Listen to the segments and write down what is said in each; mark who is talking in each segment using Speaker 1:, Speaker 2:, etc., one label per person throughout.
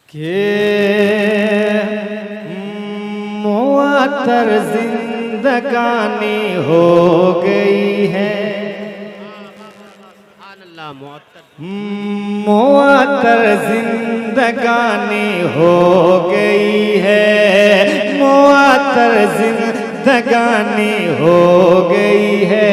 Speaker 1: के मुअत्तर जिंदगानी हो गई है, मुअत्तर जिंदगानी हो गई है, मुअत्तर जिंदगानी हो गई है।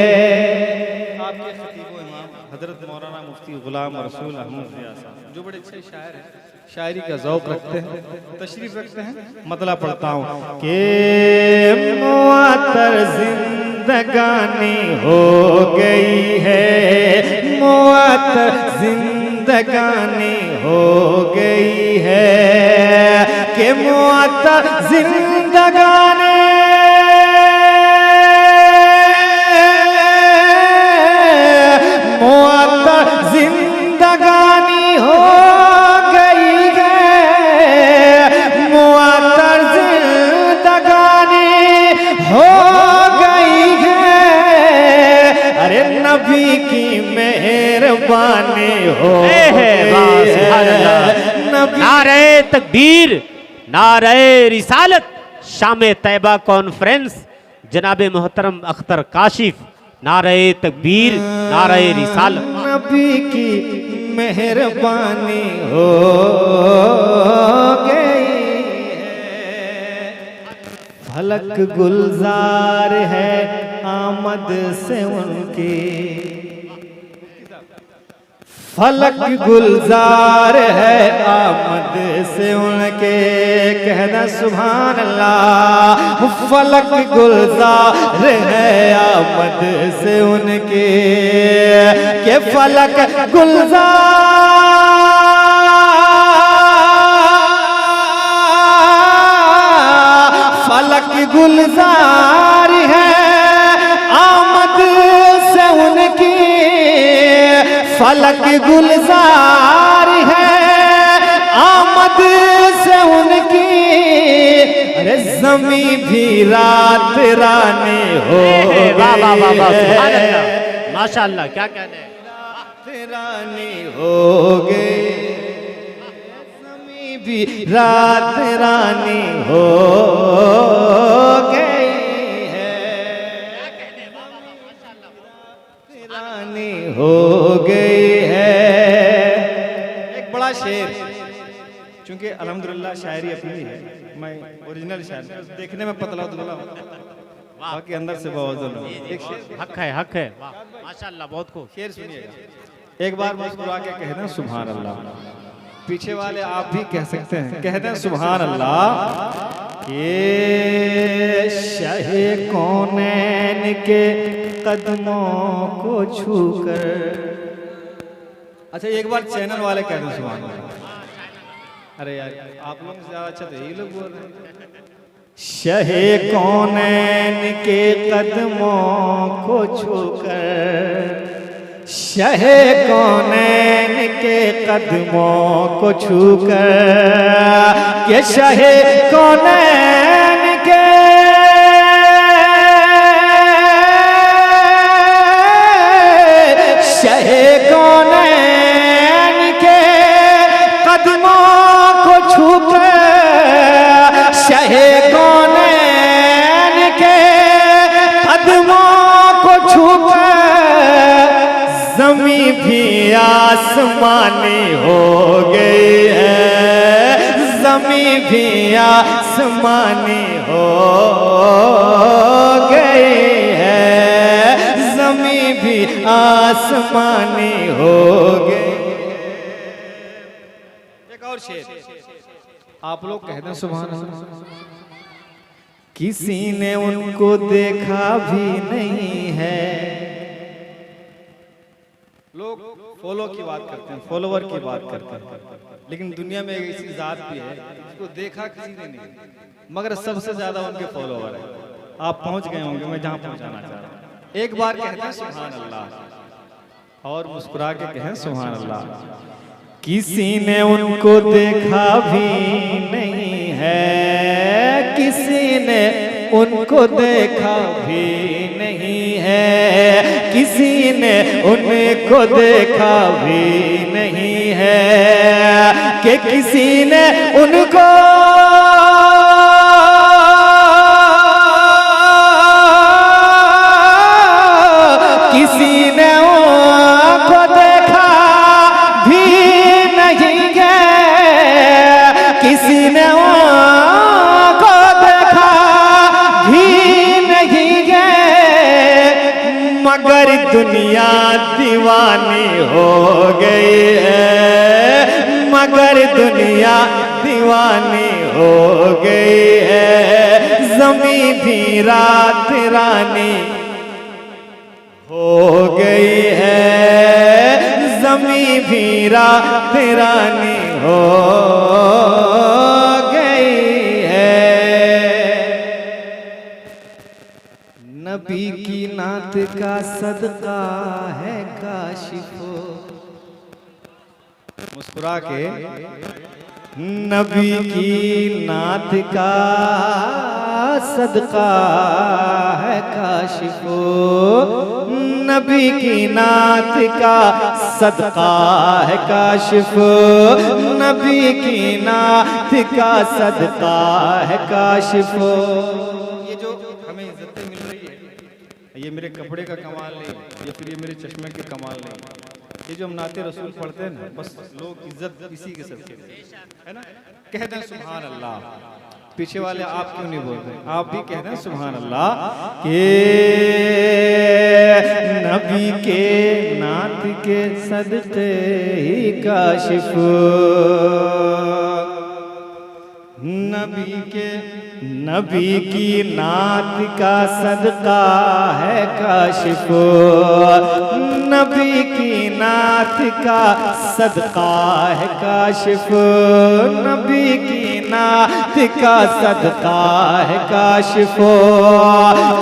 Speaker 1: आपके खतीब इमाम हजरत मौलाना मुफ्ती गुलाम रसूल अहमद रियाज साहब जो बड़े अच्छे शायर हैं, शायरी का ज़ौक़ रखते हैं, तशरीफ रखते हैं। मतलब पढ़ता हूँ कि मुअत्तर जिंदगानी हो गई है, मुअत्तर जिंदगानी हो गई है, कि मुअत्तर जिंदगानी नबी की मेहरबानी हो
Speaker 2: नारे तकबीर, नारे रिसालत, शामे तैयबा कॉन्फ्रेंस, जनाबे मोहतरम अख्तर काशिफ, नारे तकबीर, नारे रिसालत।
Speaker 1: नबी की मेहरबानी हो गई है, फलक गुलजार है आमद से उनकी, फलक गुलजार है आमद से उनके, कहना सुभान अल्लाह। फलक गुलजार है आमद से उनके, के फलक गुलजार फलक गुलजार है आमद से उनकी, फलक गुलजार है आमद से उनकी, अरे ज़मी भी रात रानी हो गई है,
Speaker 2: माशाअल्लाह, क्या कहने हैं,
Speaker 1: रात रानी हो गई, ज़मी भी रात रानी हो गई है, रानी हो गई है। एक बड़ा शेर, चूंकि अल्हम्दुलिल्लाह शायरी अपनी है, मैं ओरिजिनल शायर, देखने में पतला दुबला बाकी अंदर से बहुत एक शेर,
Speaker 2: हक है, हक है, माशाअल्लाह, बहुत खूब।
Speaker 1: शेर सुनिएगा, एक बार मुस्कुरा के कह दें सुभान अल्लाह, पीछे वाले आप भी कह सकते हैं, कह दें सुभान अल्लाह। ये शाहे कौनैन के कदमों को छूकर, अच्छा एक बार चैनल वाले कह दें सुभान अल्लाह। अरे यार आप लोग से ज्यादा अच्छा तो यही लोग बोल रहे हैं। शाहे कौनैन के कदमों को छूकर, शाहे कौनैन के कदमों को छूकर, के शाहे कौनैन के शाहे कौनैन के कदमों को छूकर, शाहे कौनैन के कदमों को छूकर, ज़मी भी आसमानी हो गई है, ज़मी भी आसमानी हो गई है, ज़मी भी आसमानी हो गई। एक और शेर आप लोग कहते हैं सुभान अल्लाह। किसी ने उनको देखा भी नहीं है, लोग फॉलो की बात करते हैं, फॉलोवर की बात करते हैं, लेकिन दुनिया में एक ऐसी जात भी है जिसको देखा किसी ने नहीं, मगर सबसे ज्यादा उनके फॉलोवर है। आप पहुंच गए होंगे मैं जहां पहुंचाना चाह रहा हूं। एक बार कहते हैं सुभान अल्लाह और मुस्कुरा के कहें सुभान अल्लाह। किसी ने उनको देखा भी नहीं है, किसी ने उनको देखा भी नहीं है, किसी ने उनको देखा भी नहीं है, कि किसी ने उनको किसी ने उनको देखा भी नहीं है, किसी ने उनको देखा भी नहीं है, मगर दुनिया दीवानी हो गई है, मगर दुनिया दीवानी हो गई है, ज़मीं भी रात रानी हो गई है, ज़मीं भी रात रानी हो गई है। नबी की नात का सदका है काशिफो, मुस्कुरा के नबी की नात का सदका है काशिफो, नबी की नात का सदका है काशिफो, नबी की नात का सदका है काशिफो। ये जो हमें इज्जतें मिल रही है, ये मेरे कपड़े का कमाल नहीं, या फिर ये मेरे चश्मे के कमाल नहीं, ये जो हम नाते रसूल पढ़ते हैं ना, बस लोग इज्जत इसी के सबसे है ना। कहते हैं सुभान अल्लाह, पीछे वाले आप क्यों नहीं बोलते, आप भी कहते हैं सुभान अल्लाह के नबी के नात के सदके ही काशिफ, नबी की नात का सदका है काशिफ, नबी की नात का सदका है काशिफ, नबी की नात का सदका है काशिफ,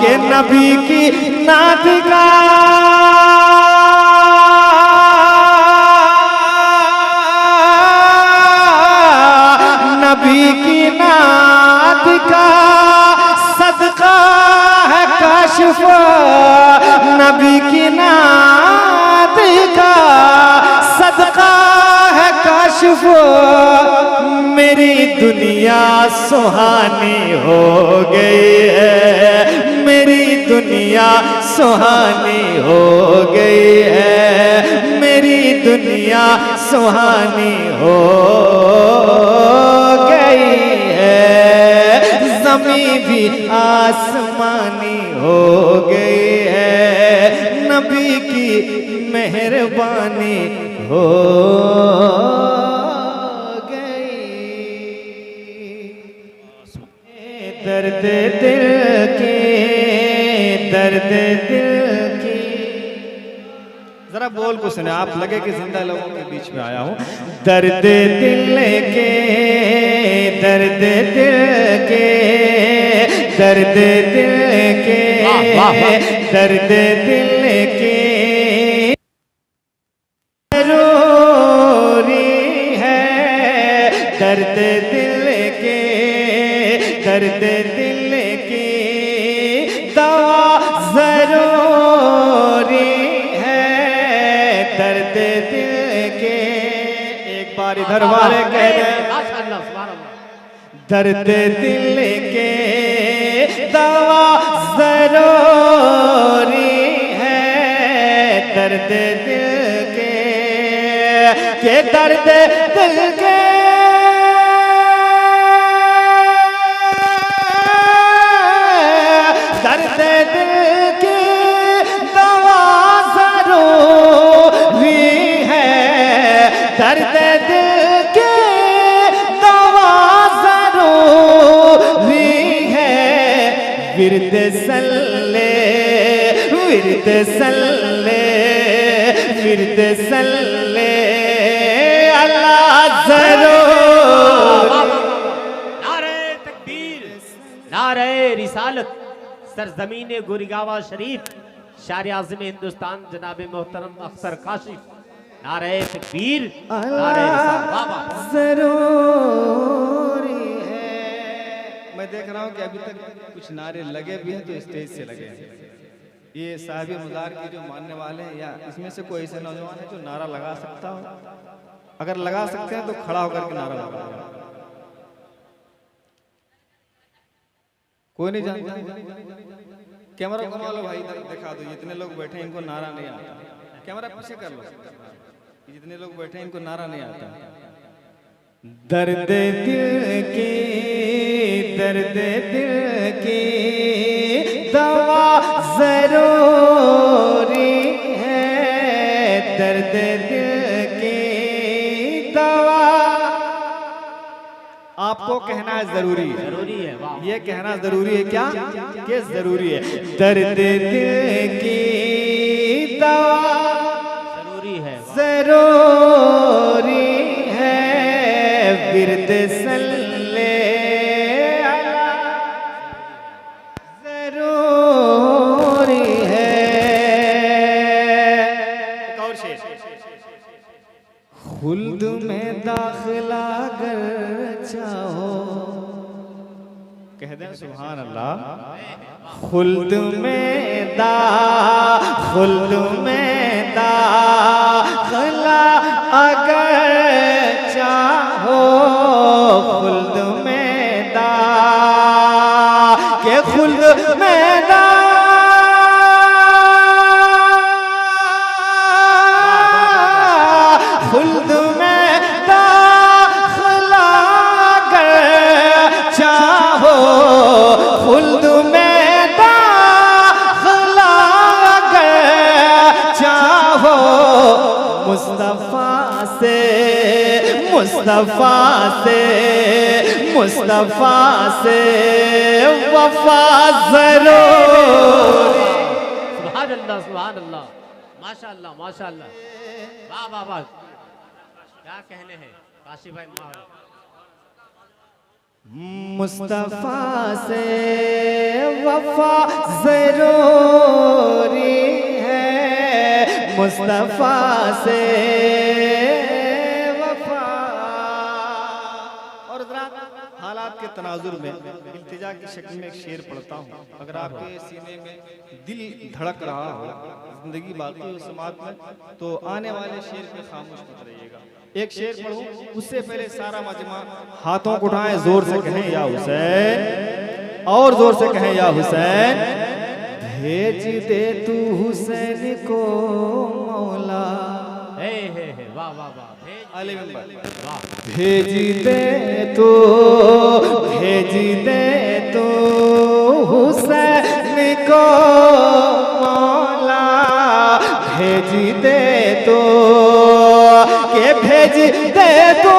Speaker 1: के नबी की नात का नबी की नात का सदका है काशिफ, नबी की नात का सदका है काशिफ, मेरी दुनिया सुहानी हो गई है, मेरी दुनिया सुहानी हो गई है, मेरी दुनिया सुहानी हो गई है, ज़मीं भी आसमानी हो गई है, नबी की मेहरबानी हो गई। दर्द दिल के, दर्द दिल की, जरा बोल को सुने, आप लगे कि जिंदा लोगों के बीच में आया हूं। दर्द दिल के, दर्द दिल के, दर्द दिल के, दर्द दिल के जरूरी है, दर्द दिल के, दर्द दिल की दवा जरूरी है, दर्द दिल के। एक बार इधर वाले कह दे दर्द दिल के दवा जरूरी है, दर्द दिल के दर्द दिल के दर्द दिल की दवा जरूरी है, दर्द दिल की दवा जरूरी है, विरद सल्ले, विरद सल्ले, विरद सल्ले अल्लाह जरूर।
Speaker 2: नारे तकबीर, नारे रिसालत, सरजमीन गुरगावा शरीफ, शायर आज़म हिंदुस्तान जनाब मोहतरम अख्तर काशिफ, नारे तकबीर, नारे रिसालत
Speaker 1: जरूरी है। मैं देख रहा हूँ कि अभी तक कुछ नारे लगे भी हैं, तो स्टेज से लगे हैं। ये साहिब मज़ार के जो मानने वाले हैं, या इसमें से कोई ऐसे नौजवान है जो नारा लगा सकता हो? अगर लगा सकते हैं तो खड़ा होकर के नारा लगा। कोई नहीं जानता। कैमरा घुमा लो भाई, इधर दिखा दो। जितने लोग बैठे हैं इनको नारा नहीं आता। कैमरा पीछे कर लो। जितने लोग बैठे हैं इनको नारा नहीं आता। दर्द दिल की दवा जरूरी है, दर्द दिल की दवा। आपको कहना है जरूरी है,
Speaker 2: जरूरी है। वाह,
Speaker 1: ये कहना जरूरी है क्या कि जरूरी है। दर्द दिल की दवा
Speaker 2: जरूरी है।
Speaker 1: जरूरी है, विरद सल्ले अला जरूरी है। एक और शेर। खुल्द में दाखिला अगर चाहो, कह दें सुभान अल्लाह। खुल्द में दाखिला अगर चाहो, खुल्द में के खुल्द में खुल्द में दाखिला अगर चाहो, खुल्द में दाखिला अगर चाहो, मुस्तफा से वफा जरूर।
Speaker 2: सुभान अल्लाह, सुभान अल्लाह, माशाअल्लाह, माशाअल्लाह। वाह वाह वाह, क्या कहने हैं काशी भाई।
Speaker 1: मुस्तफा से वफा जरूरी है, मुस्तफा से वफा। और जरा हालात के तनाजुर में इल्तिजा की शक्ल में एक शेर पढ़ता हूँ। अगर आपके सीने में दिल धड़क रहा हो, जिंदगी बाकी हो समाज में, तो आने वाले शेर पे खामोश मत रहिएगा। एक शेर पढ़ूं, उससे पहले सारा मजमा हाथों को उठाएं, जोर से कहें या हुसैन, और जोर से कहें या हुसैन। भेज दे तू हुसैन को मौला।
Speaker 2: वाह वाह वाह,
Speaker 1: भेज दे तू हुसैन को मौला। भेज दे तो के भेज दे तो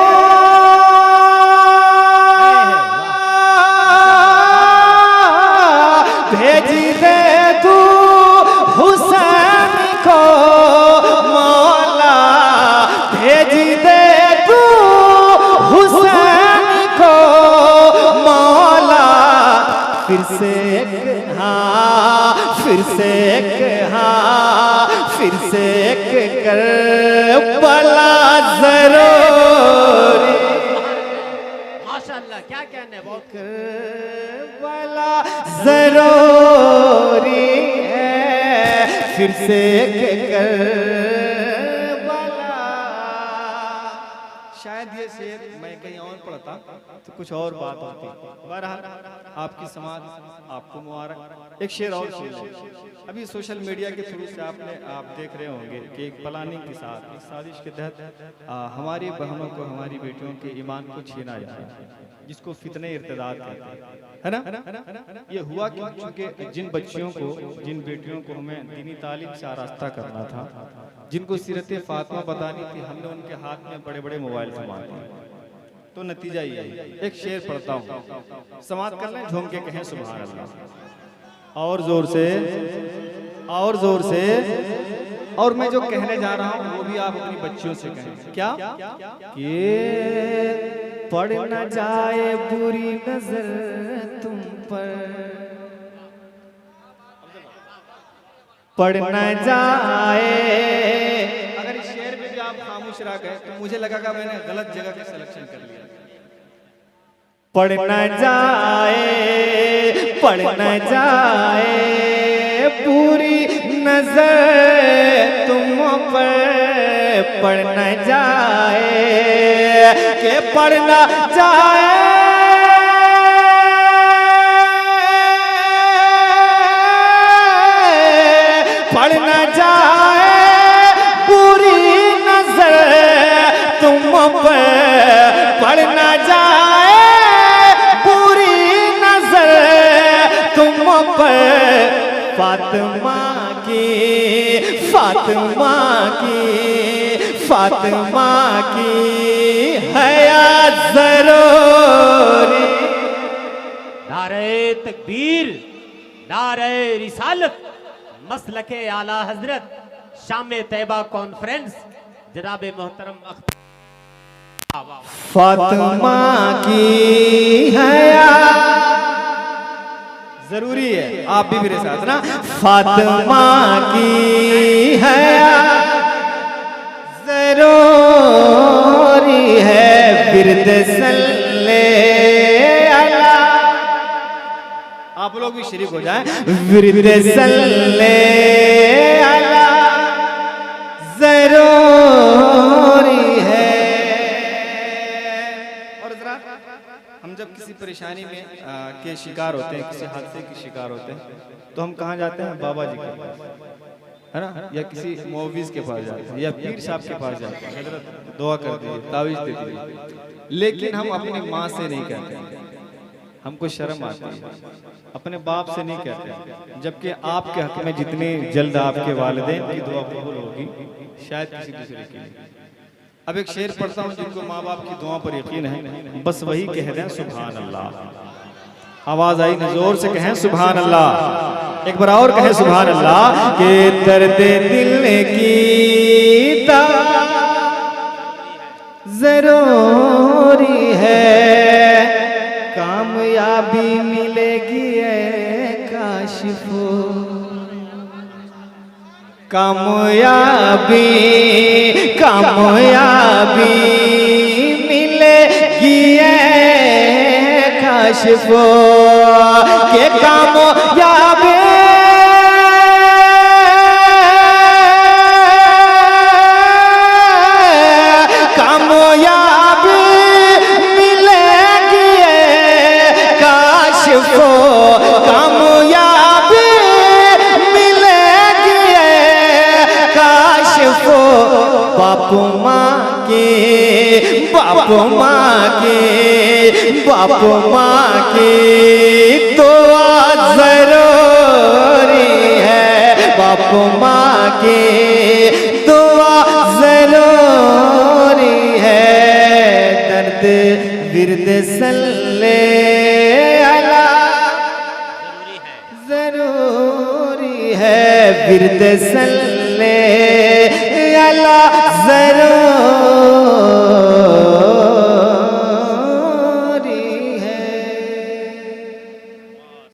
Speaker 1: भेज दे तू हुसैन को मौला। भेज दे तू हुसैन को मौला। फिर से एक करबला जरूरी।
Speaker 2: माशाअल्लाह, क्या कहने हैं, बहुत
Speaker 1: करबला जरूरी है, फिर से एक करबला। शायद ये शेर मैं कहीं और पढ़ता तो कुछ और बात होती। बहरहाल आपकी समाज आपको मुबारक। एक शेर और शेर। अभी सोशल मीडिया के थ्रू से आप देख रहे होंगे कि एक प्लानिंग के साथ, एक साजिश के तहत हमारी बहनों को, हमारी बेटियों के ईमान को छीना जा रहा है, जिसको फितने इर्तिदाद कहते हैं, है ना। ये हुआ क्योंकि जिन बच्चियों को, जिन बेटियों को हमें दीनी तालीम से आरास्ता करना था, जिनको सीरत फातिमा बतानी थी, हमने उनके हाथ में बड़े बड़े मोबाइल थमा दिए। तो नतीजा ये है। एक शेर पढ़ता हूँ, समाप्त कर लें, झूम के कहें सुभान अल्लाह, और जोर से, और जोर से। और मैं जो कहने जा रहा हूँ वो भी आप अपनी बच्चियों से कहें। क्या कि पड़ न जाए बुरी नजर तुम पर, पड़ न जाए। अगर इस शेर में भी आप खामोश रह गए तो मुझे लगा कि मैंने गलत जगह का सिलेक्शन कर लिया। पड़ न जाए, पड़ न जाए पूरी नजर तुम पर, पड़ न जाए, के पड़ न जाए, पड़ न जाए बुरी नजर तुम पर, पड़ न जाए बुरी नजर तुम पर। फातिमा की, फातिमा की, फातिमा की हयात जरूरी।
Speaker 2: नारे तकबीर, नारे रिसालत, मसलके आला हजरत, शाम तैयबा कॉन्फ्रेंस, जनाब मोहतरम
Speaker 1: फातिमा की हयात जरूरी है। आप भी मेरे साथ ना, फातिमा की हयात जरूरी है, बिरद सल्ले अला। आप लोग भी शरीक हो जाएं, बिरद सल्ले अला जरूरी है। और जरा हम जब किसी परेशानी में के शिकार होते हैं, किसी हादसे के शिकार होते हैं, तो हम कहाँ जाते हैं? बाबा जी के पास, है ना, या किसी मौविज के पास जाते हैं, या पीर साहब के पास जाते हैं, हजरत दुआ कर दीजिए, तावीज दे दीजिए। लेकिन हम अपनी माँ से नहीं कहते, हमको शर्म आती है, अपने बाप से नहीं कहते, जबकि आपके हक में जितनी जल्द आपके वालिदैन की दुआ कबूल होगी, शायद किसी दूसरे की नहीं। अब एक शेर पढ़ता हूँ, जिनको माँ बाप की दुआ पर यकीन है, बस वही कह दें सुभान अल्लाह। आवाज आई न, जोर से कहें सुभान अल्लाह। एक बार और कहें सुभान अल्लाह। के दर्द दिल की दवा जरूरी है, कामयाबी मिलेगी ए काशिफो, कामयाबी, कामयाबी मिलेगी ए काशिफो, के कामयाबी, कामयाबी मिलेगी ए काशिफो, कामयाबी मिलेगी ए काशिफो। बाप माँ की, बाप माँ की, बाप माँ की दुआ जरूरी है, बाप माँ की दुआ जरूरी है। दर्द विरद सल्ले अला जरूरी है, विरद सल्ले अला जरूरी